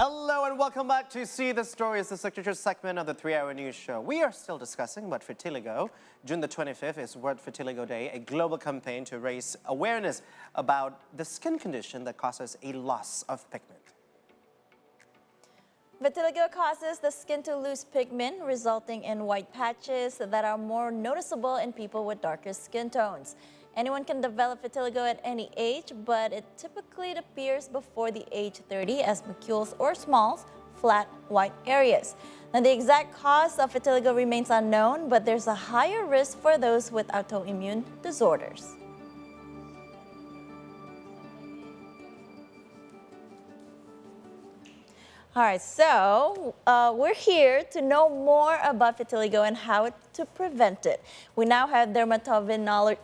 Hello and welcome back to See the Story. It's the signature segment of the 3-hour news show. We are still discussing about vitiligo. June the 25th is World Vitiligo Day, a global campaign to raise awareness about the skin condition that causes a loss of pigment. Vitiligo causes the skin to lose pigment, resulting in white patches that are more noticeable in people with darker skin tones. Anyone can develop vitiligo at any age, but it typically appears before the age 30 as macules or small, flat, white areas. Now, the exact cause of vitiligo remains unknown, but there's a higher risk for those with autoimmune disorders. All right, so we're here to know more about vitiligo and how to prevent it. We now have dermatovenerologist.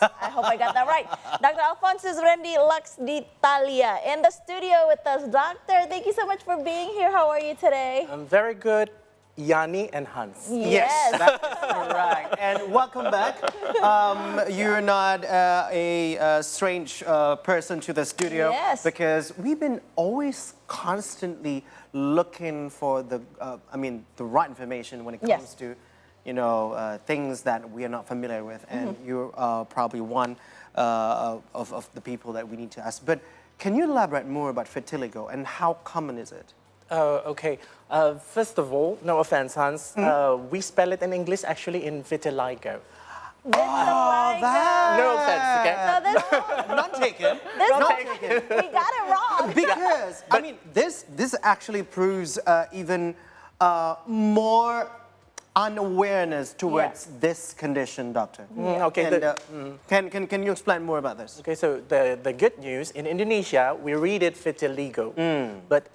I hope I got that right. Dokter Alfonsus Rendy Laksditalia in the studio with us. Doctor, thank you so much for being here. How are you today? I'm very good. Yanni and Hans. Yes. That's right. And welcome back. You're not a strange person to the studio. Yes. Because we've been always constantly looking for the right information when it comes to, things that we are not familiar with. And you're probably one of the people that we need to ask. But can you elaborate more about vitiligo and how common is it? Okay. First of all, no offense, Hans. We spell it in English actually in vitiligo. Vitiligo. No offense, okay? So None taken. we got it wrong. Because, this actually proves even more unawareness towards this condition, Doctor. Okay. And, can you explain more about this? Okay, so the good news, in Indonesia, we read it vitiligo. But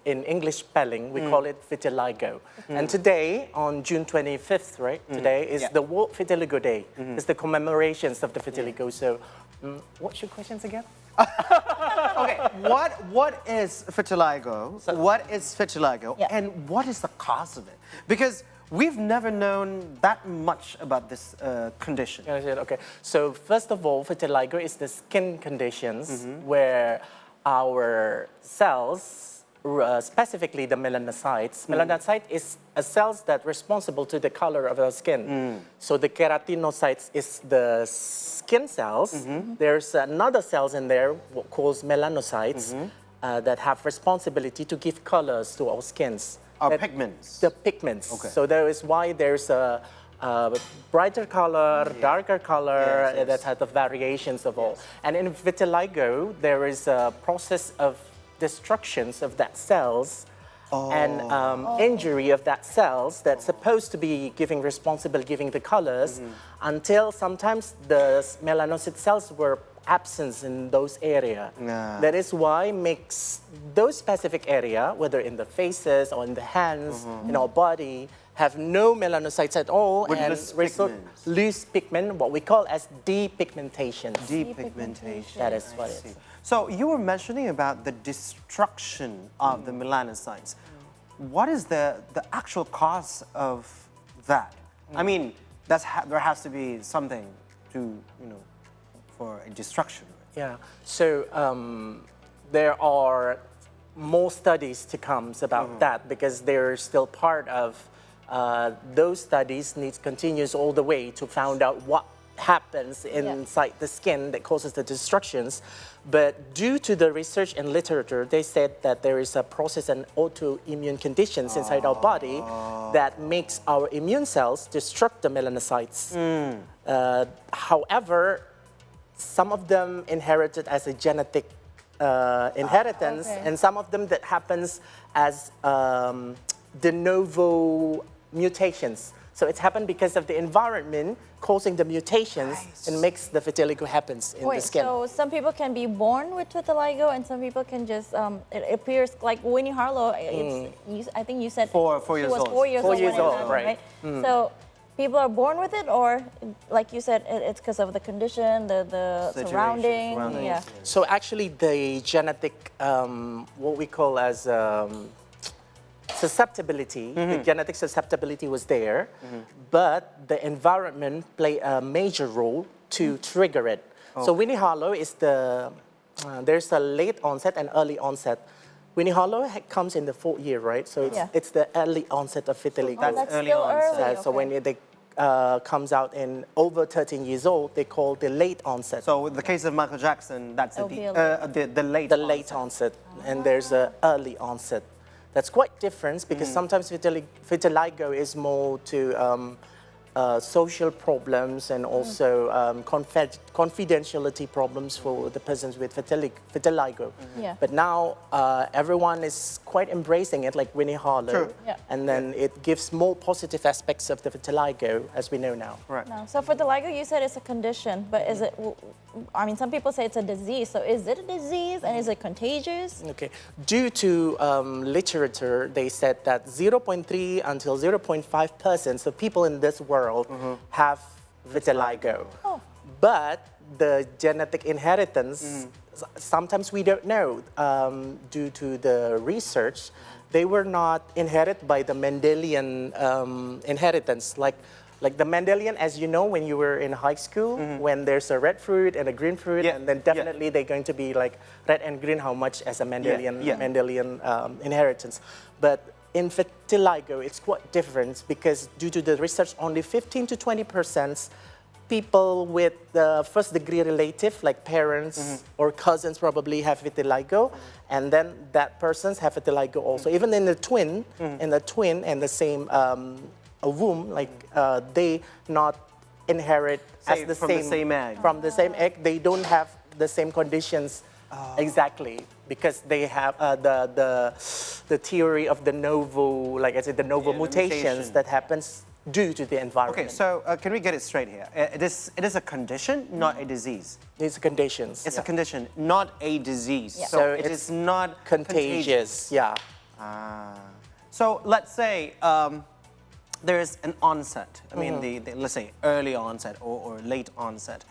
in English spelling, we call it vitiligo. And today, on June 25th, right? Today is the World Vitiligo Day. It's the commemorations of the vitiligo. So, what's your questions again? Okay, what is vitiligo? What is vitiligo? Yeah. And what is the cause of it? Because we've never known that much about this condition. Okay, so first of all, vitiligo is the skin conditions where our cells, specifically the melanocytes. Melanocyte is a cells that responsible to the color of our skin. So the keratinocytes is the skin cells. There's another cells in there called melanocytes that have responsibility to give colors to our skins. Our pigments. The pigments. Okay. So that is why there's a brighter color, darker color, that type of variations of all. And in vitiligo, there is a process of destructions of that cells and injury of that cells that's supposed to be giving the colors until sometimes the melanocyte cells were absent in those area. That is why makes those specific area, whether in the faces or in the hands, in our body, have no melanocytes at all and lose pigment, what we call as depigmentation. Depigmentation. That is what it is. So you were mentioning about the destruction of the melanocytes. What is the actual cause of that? I mean, there has to be something to, for a destruction. Yeah, so there are more studies to come about that because they're still part of those studies continues all the way to find out what happens inside the skin that causes the destructions. But due to the research and literature, they said that there is a process and autoimmune conditions inside our body that makes our immune cells destruct the melanocytes. However, some of them inherited as a genetic inheritance, and some of them that happens as de novo mutations. So it's happened because of the environment causing the mutations and makes the vitiligo happens in the skin. So some people can be born with vitiligo and some people can just, it appears like Winnie Harlow, I think you said Four years she was old. 4 years Four old years when it old, happened, right. So people are born with it, or like you said, it's because of the condition, the surrounding. Yeah. So actually the genetic, what we call as susceptibility, the genetic susceptibility was there, but the environment played a major role to trigger it. So Winnie Harlow is the there's a late onset and early onset. Winnie Hollow comes in the 4th year, right? So it's the early onset of vitiligo. That's early still onset. early. So when they comes out in over 13 years old, they call the late onset. So in the case of Michael Jackson, that's It'll be the late The late onset, and there's an early onset. That's quite different because sometimes vitiligo is more to social problems and also confidentiality problems for the persons with vitiligo. Yeah. But now everyone is quite embracing it, like Winnie Harlow. True. Yeah. And then it gives more positive aspects of the vitiligo, as we know now. Right. No. So for vitiligo, you said it's a condition, but is it, I mean, some people say it's a disease. So is it a disease and is it contagious? Okay. Due to literature, they said that 0.3 until 0.5% of people in this world have vitiligo. Oh. But the genetic inheritance, sometimes we don't know. Due to the research, they were not inherited by the Mendelian inheritance. Like the Mendelian, as you know, when you were in high school, when there's a red fruit and a green fruit, and then definitely they're going to be like red and green, how much as a Mendelian, Mendelian inheritance. But in vitiligo, it's quite different because due to the research, only 15 to 20% people with the first-degree relative, like parents or cousins, probably have vitiligo, and then that persons have vitiligo also. Even in the twin, and the same womb, like they not inherit Say as from the same egg. From the same egg, they don't have the same conditions exactly because they have the theory of the novo, like I said, the novo mutations mutation. that happens due to the environment. Okay, so can we get it straight here? It is a condition, not a disease. These conditions. It's a condition, not a disease. Yeah. So it's it is not contagious. Yeah. So let's say there is an onset. I mean, let's say early onset or late onset.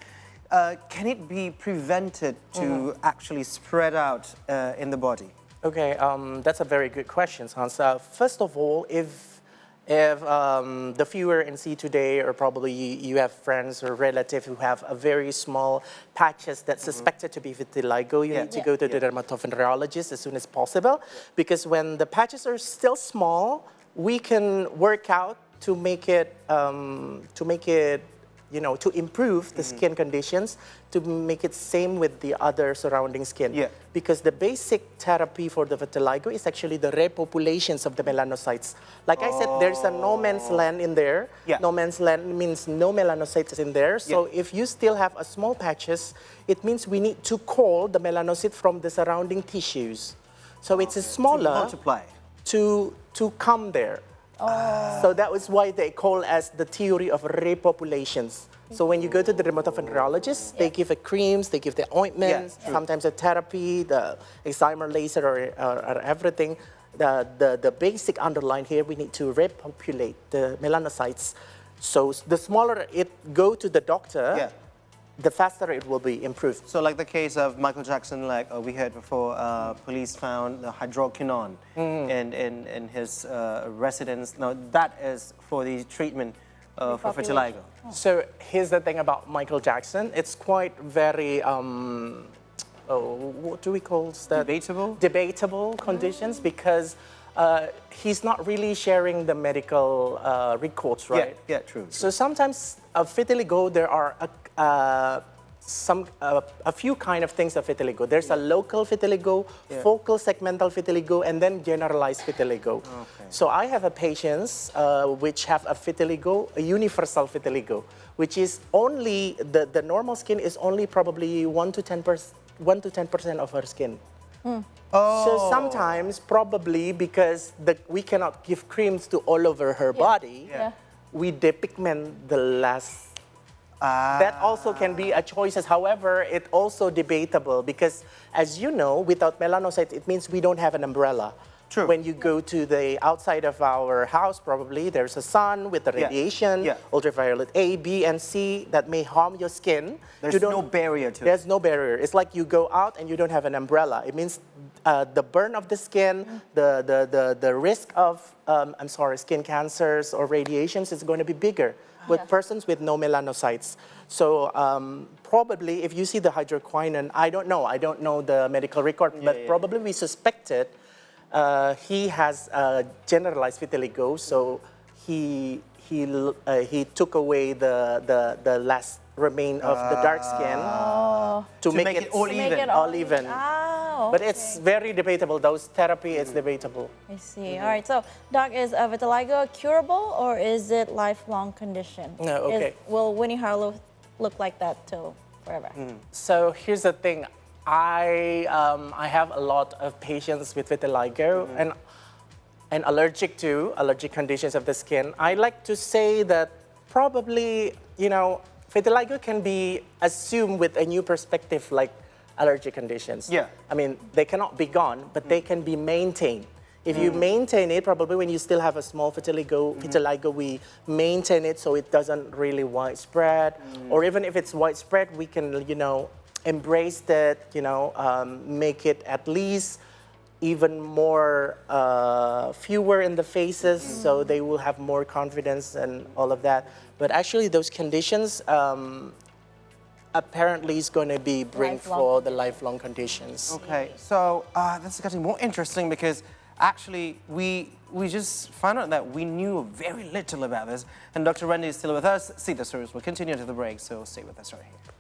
Can it be prevented to actually spread out in the body? Okay, that's a very good question, Hans. First of all, if the viewer and see today, or probably you have friends or relatives who have a very small patches that's suspected to be vitiligo, you need to go to the dermatovenerologist as soon as possible, because when the patches are still small, we can work out to make it to improve the skin conditions, to make it same with the other surrounding skin. Yeah. Because the basic therapy for the vitiligo is actually the repopulations of the melanocytes. Like I said, there's a no man's land in there. Yeah. No man's land means no melanocytes in there. So if you still have a small patches, it means we need to call the melanocyte from the surrounding tissues. So it's a smaller To multiply. to come there. So that was why they call as the theory of repopulations. So when you go to the dermatovenerologist, they give creams, they give the ointments, sometimes a therapy, the excimer laser or everything. The basic underline here, we need to repopulate the melanocytes. So the smaller it go to the doctor, the faster it will be improved. So like the case of Michael Jackson, like we heard before, police found the hydroquinone in his residence. Now that is for the treatment for vitiligo. So here's the thing about Michael Jackson. It's quite very, what do we call that? Debatable? Debatable conditions because he's not really sharing the medical records, right? Yeah, true. So sometimes vitiligo, there are a few kind of things of vitiligo. There's a local vitiligo, focal segmental vitiligo, and then generalized vitiligo. Okay. So I have a patients which have a vitiligo, a universal vitiligo, which is only, the normal skin is only probably 1 to 10% of her skin. So sometimes, probably because we cannot give creams to all over her body, we depigment the last. That also can be a choice. However, it's also debatable because, as you know, without melanocytes, it means we don't have an umbrella. True. When you go to the outside of our house, probably there's a sun with the radiation, ultraviolet A, B, and C that may harm your skin. There's no barrier to it. There's no barrier. It's like you go out and you don't have an umbrella. It means the burn of the skin, the risk of skin cancers or radiations is going to be bigger with persons with no melanocytes. So probably if you see the hydroquinone, I don't know the medical record, but probably we suspected he has generalized vitiligo, so he took away the last remain of the dark skin to make it all even. Oh, But it's very debatable. Those therapy is debatable. I see. All right. So, Doc, is vitiligo curable or is it lifelong condition? No, okay. Will Winnie Harlow look like that till forever? So here's the thing. I have a lot of patients with vitiligo and allergic conditions of the skin. I like to say that probably, vitiligo can be assumed with a new perspective like allergic conditions. Yeah. I mean, they cannot be gone, but they can be maintained. If you maintain it, probably when you still have a small vitiligo, we maintain it so it doesn't really widespread. Or even if it's widespread, we can, embrace that, make it at least even more fewer in the faces, so they will have more confidence and all of that. But actually, those conditions apparently is going to be bring for the lifelong conditions. Okay, so this is getting more interesting because actually we just found out that we knew very little about this, and Dr. Rendy is still with us. See the stories. We'll continue to the break, so stay with us right here.